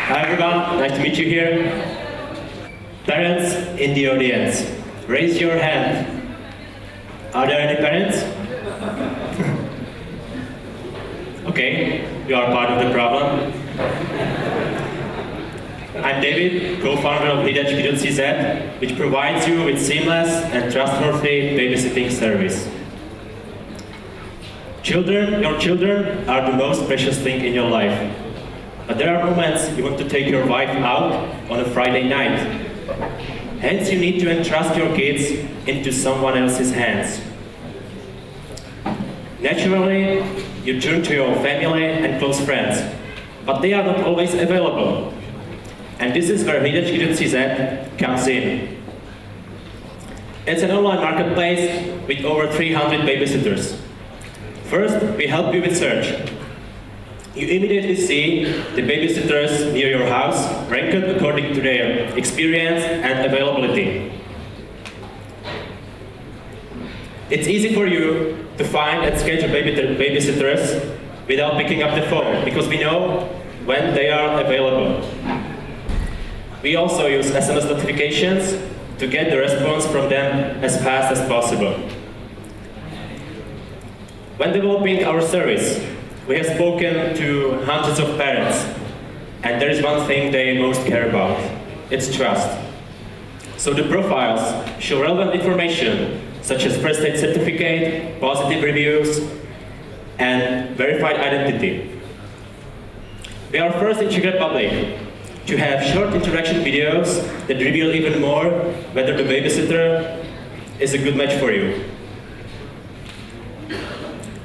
Hi everyone, nice to meet you here. Parents in the audience, raise your hand. Are there any parents? Okay, you are part of the problem. I'm David, co-founder of Hlidacky.cz, which provides you with seamless and trustworthy babysitting service. Your children are the most precious thing in your life. But there are moments you want to take your wife out on a Friday night. Hence, you need to entrust your kids into someone else's hands. Naturally, you turn to your family and close friends, but they are not always available. And this is where Hlidacky.cz comes in. It's an online marketplace with over 300 babysitters. First, we help you with search. You immediately see the babysitters near your house ranked according to their experience and availability. It's easy for you to find and schedule babysitters without picking up the phone, because we know when they are available. We also use SMS notifications to get the response from them as fast as possible. When developing our service, we have spoken to hundreds of parents, and there is one thing they most care about. It's trust. So the profiles show relevant information, such as first aid certificate, positive reviews, and verified identity. We are first in Czech Republic to have short interaction videos that reveal even more whether the babysitter is a good match for you.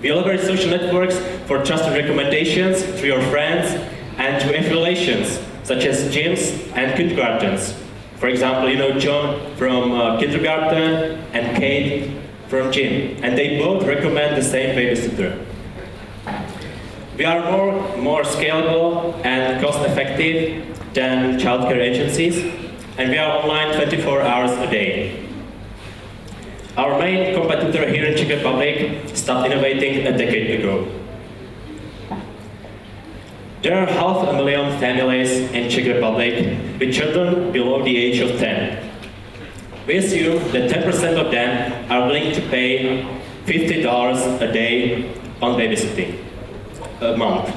We leverage social networks for trusted recommendations to your friends and to affiliations, such as gyms and kindergartens. For example, you know John from kindergarten and Kate from gym, and they both recommend the same babysitter. We are more scalable and cost-effective than childcare agencies, and we are online 24 hours a day. Our main competitor here in Czech Republic stopped innovating a decade ago. There are 500,000 families in Czech Republic with children below the age of 10. We assume that 10% of them are willing to pay $50 a day on babysitting a month.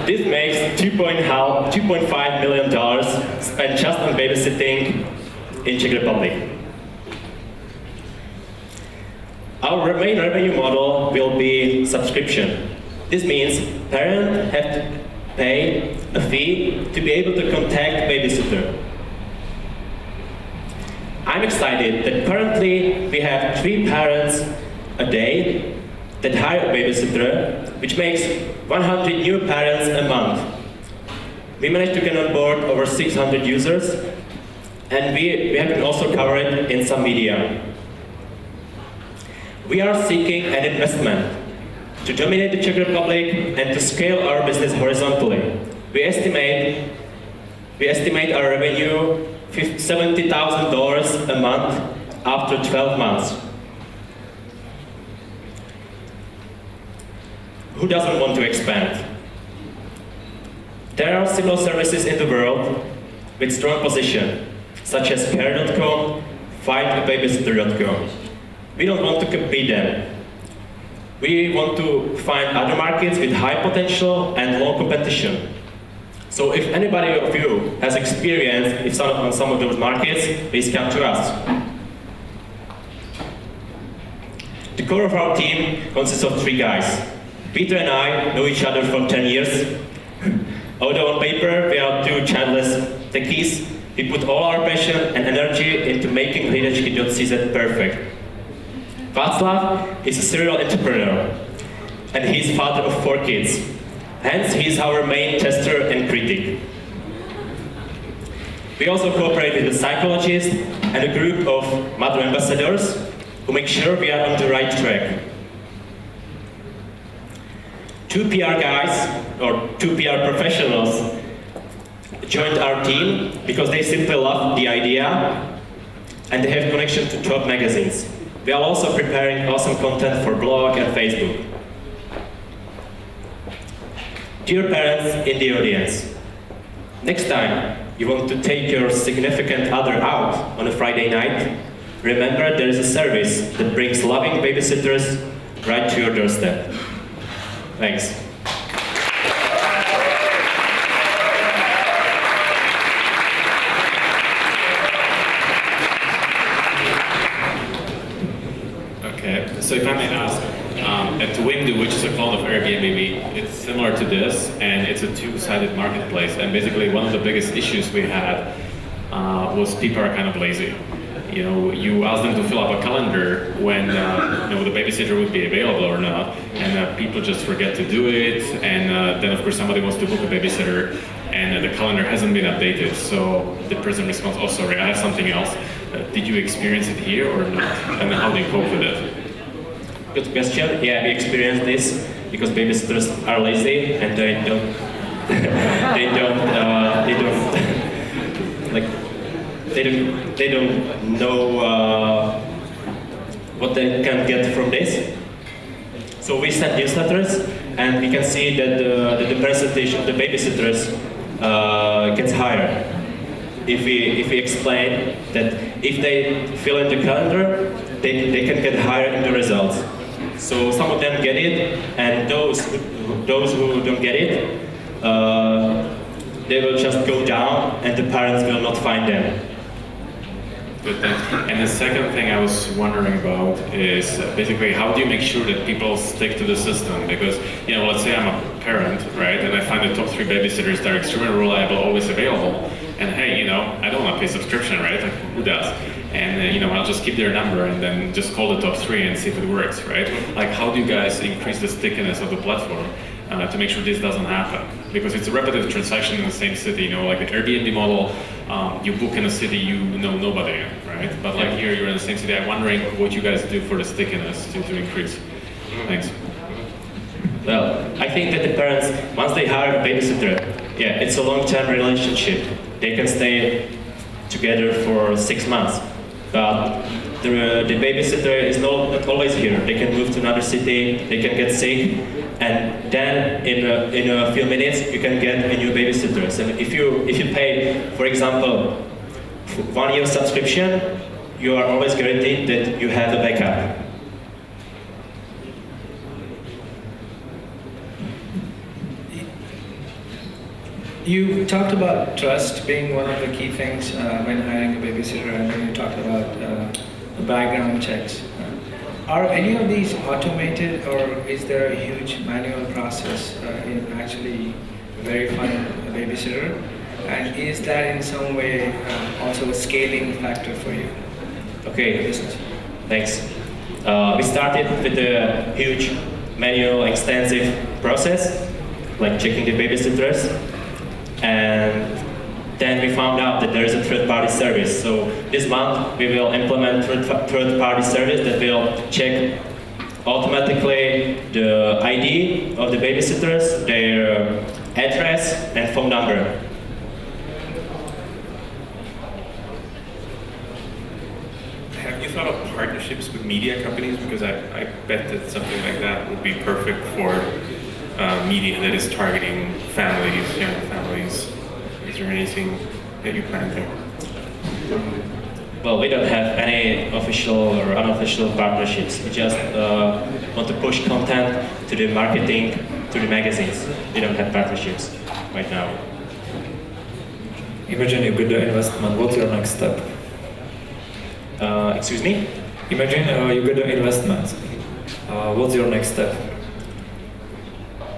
This makes $2.5 million spent just on babysitting in Czech Republic. Our main revenue model will be subscription. This means parents have to pay a fee to be able to contact babysitter. I'm excited that currently we have 3 parents a day that hire a babysitter, which makes 100 new parents a month. We managed to get on board over 600 users, and we have been also covered in some media. We are seeking an investment to dominate the Czech Republic and to scale our business horizontally. We estimate our revenue $70,000 a month after 12 months. Who doesn't want to expand? There are similar services in the world with strong position, such as care.com, findababysitter.com. We don't want to compete them. We want to find other markets with high potential and low competition. So if anybody of you has experience on some of those markets, please come to us. The core of our team consists of 3 guys. Peter and I know each other for 10 years. Although on paper we are 2 childless techies, we put all our passion and energy into making Hlidacky.cz perfect. Václav is a serial entrepreneur, and he is father of 4 kids. Hence, he is our main tester and critic. We also cooperate with a psychologist and a group of mother ambassadors who make sure we are on the right track. 2 PR guys, or 2 PR professionals, joined our team because they simply love the idea and they have connection to top magazines. We are also preparing awesome content for blog and Facebook. Dear parents in the audience, next time you want to take your significant other out on a Friday night, remember there is a service that brings loving babysitters right to your doorstep. Thanks. Okay, so if I may ask, at Windu, which is a clone of Airbnb, it's similar to this, and it's a two-sided marketplace. And basically, one of the biggest issues we had was people are kind of lazy. You know, you ask them to fill up a calendar when you know, the babysitter would be available or not, and people just forget to do it. And then, of course, somebody wants to book a babysitter, and the calendar hasn't been updated. So the person responds, "Oh, sorry, I have something else." Did you experience it here or not? And how do you cope with it? Good question. Yeah, we experienced this because babysitters are lazy and they don't they don't know what they can get from this. So we send newsletters, and we can see that the percentage of the babysitters gets higher. If we explain that if they fill in the calendar, they can get higher in the results. So some of them get it, and those who don't get it, they will just go down, and the parents will not find them. Good, thanks. And the second thing I was wondering about is basically how do you make sure that people stick to the system? Because, you know, let's say I'm a parent, right, and I find the top 3 babysitters that are extremely reliable, always available, and hey, you know, I don't want to pay subscription, right? Like, who does? And you know, I'll just keep their number and then just call the top 3 and see if it works, right? Like, how do you guys increase the stickiness of the platform to make sure this doesn't happen? Because it's a repetitive transaction in the same city, you know, like the Airbnb model, you book in a city you know nobody in, right? But like here, you're in the same city. I'm wondering what you guys do for the stickiness to increase. Thanks. Well, I think that the parents, once they hire a babysitter, yeah, it's a long-term relationship. They can stay together for 6 months. But the babysitter is not always here. They can move to another city, they can get sick, and then in a few minutes you can get a new babysitter. So if you pay, for example, 1 year subscription, you are always guaranteed that you have a backup. You talked about trust being one of the key things when hiring a babysitter, and then you talked about the background checks. Are any of these automated, or is there a huge manual process in actually verifying a babysitter? And is that in some way also a scaling factor for you? Okay, Business? thanks. We started with a huge manual, extensive process, like checking the babysitters. And then we found out that there is a third-party service. So this month we will implement third-party service that will check automatically the ID of the babysitters, their address and phone number. Have you thought of partnerships with media companies? Because I bet that something like that would be perfect for media that is targeting families, young families. Is there anything that you plan there? Well, we don't have any official or unofficial partnerships. We just want to push content to the marketing, to the magazines. We don't have partnerships right now. Imagine you get the investment. What's your next step? Excuse me? Imagine you get the investment. What's your next step?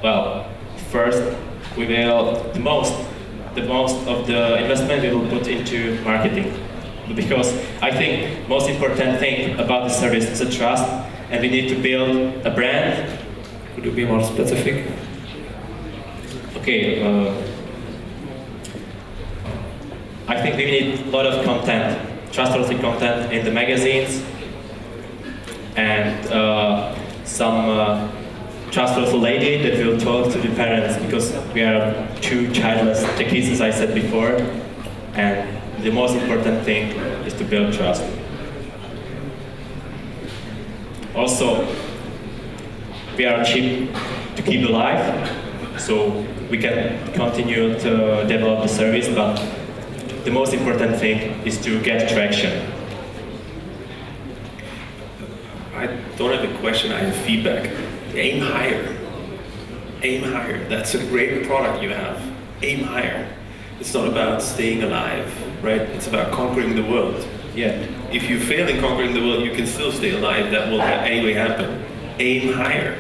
Well, first we will the most of the investment we will put into marketing, because I think most important thing about the service is a trust, and we need to build a brand. Could you be more specific? Okay, I think we need a lot of content, trustworthy content in the magazines, and some trustworthy lady that will talk to the parents, because we are two childless techies, as I said before, and the most important thing is to build trust. Also, we are cheap to keep alive, so we can continue to develop the service, but the most important thing is to get traction. I don't have a question, I have feedback. Aim higher. Aim higher. That's a great product you have. Aim higher. It's not about staying alive, right? It's about conquering the world. Yeah. If you fail in conquering the world, you can still stay alive. That will anyway happen. Aim higher.